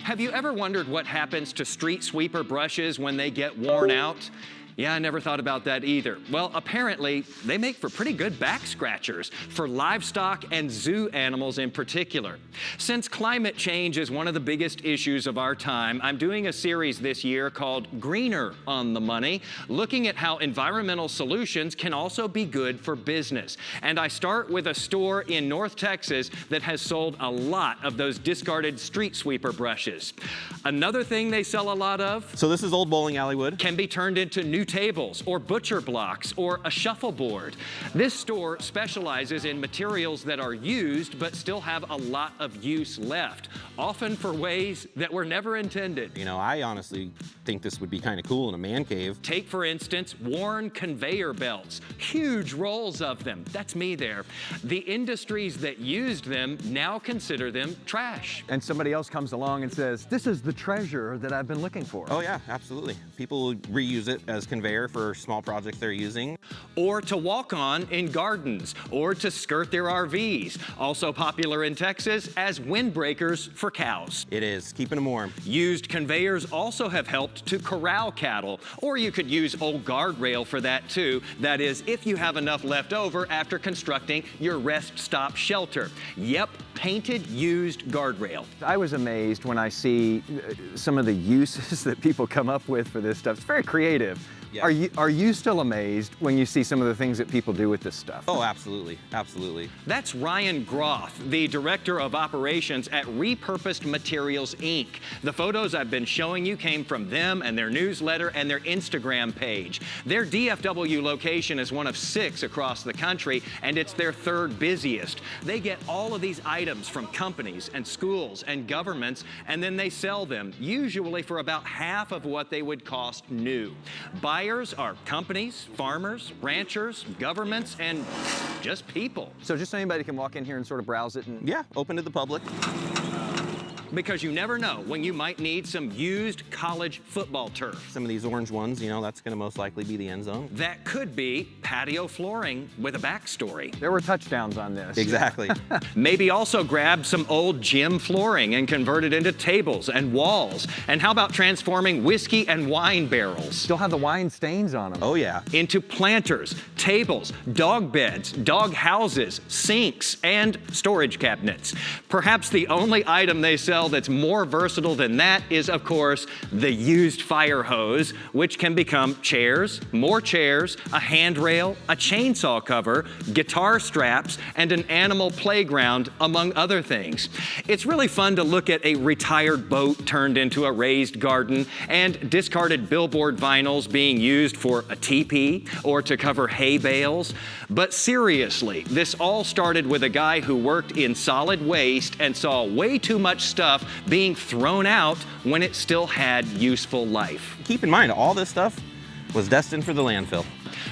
Have you ever wondered what happens to street sweeper brushes when they get worn out? Yeah, I never thought about that either. Well, apparently, they make for pretty good back scratchers for livestock and zoo animals in particular. Since climate change is one of the biggest issues of our time, I'm doing a series this year called Greener on the Money, looking at how environmental solutions can also be good for business. And I start with a store in North Texas that has sold a lot of those discarded street sweeper brushes. Another thing they sell a lot of, so this is old bowling alley wood, can be turned into new tables or butcher blocks or a shuffleboard. This store specializes in materials that are used but still have a lot of use left, often for ways that were never intended. You know, I honestly think this would be kind of cool in a man cave. Take, for instance, worn conveyor belts, huge rolls of them. That's me there. The industries that used them now consider them trash. And somebody else comes along and says, this is the treasure that I've been looking for. Oh yeah, absolutely. People reuse it as conveyor for small projects they're using. Or to walk on in gardens, or to skirt their RVs. Also popular in Texas as windbreakers for cows. It is, keeping them warm. Used conveyors also have helped to corral cattle, or you could use old guardrail for that too. That is, if you have enough left over after constructing your rest stop shelter. Yep, painted used guardrail. I was amazed when I see some of the uses that people come up with for this stuff. It's very creative. Yeah. Are you still amazed when you see some of the things that people do with this stuff? Oh, absolutely, absolutely. That's Ryan Groth, the Director of Operations at Repurposed Materials, Inc. The photos I've been showing you came from them and their newsletter and their Instagram page. Their DFW location is one of 6 across the country, and it's their 3rd busiest. They get all of these items from companies and schools and governments, and then they sell them, usually for about half of what they would cost new. Buyers are companies, farmers, ranchers, governments, and just people. So just anybody can walk in here and sort of browse it and... Yeah, open to the public. Because you never know when you might need some used college football turf. Some of these orange ones, you know, that's going to most likely be the end zone. That could be patio flooring with a backstory. There were touchdowns on this. Exactly. Maybe also grab some old gym flooring and convert it into tables and walls. And how about transforming whiskey and wine barrels? Still have the wine stains on them. Oh yeah. Into planters, tables, dog beds, dog houses, sinks, and storage cabinets. Perhaps the only item they sell that's more versatile than that is, of course, the used fire hose, which can become chairs, more chairs, a handrail, a chainsaw cover, guitar straps, and an animal playground, among other things. It's really fun to look at a retired boat turned into a raised garden and discarded billboard vinyls being used for a teepee or to cover hay bales. But seriously, this all started with a guy who worked in solid waste and saw way too much stuff being thrown out when it still had useful life. Keep in mind, all this stuff was destined for the landfill.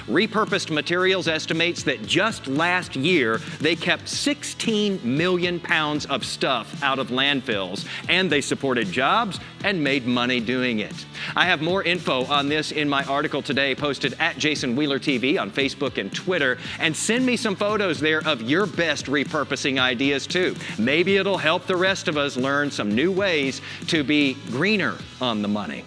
Repurposed Materials estimates that just last year, they kept 16 million pounds of stuff out of landfills, and they supported jobs and made money doing it. I have more info on this in my article today, posted at Jason Wheeler TV on Facebook and Twitter, and send me some photos there of your best repurposing ideas too. Maybe it'll help the rest of us learn some new ways to be greener on the money.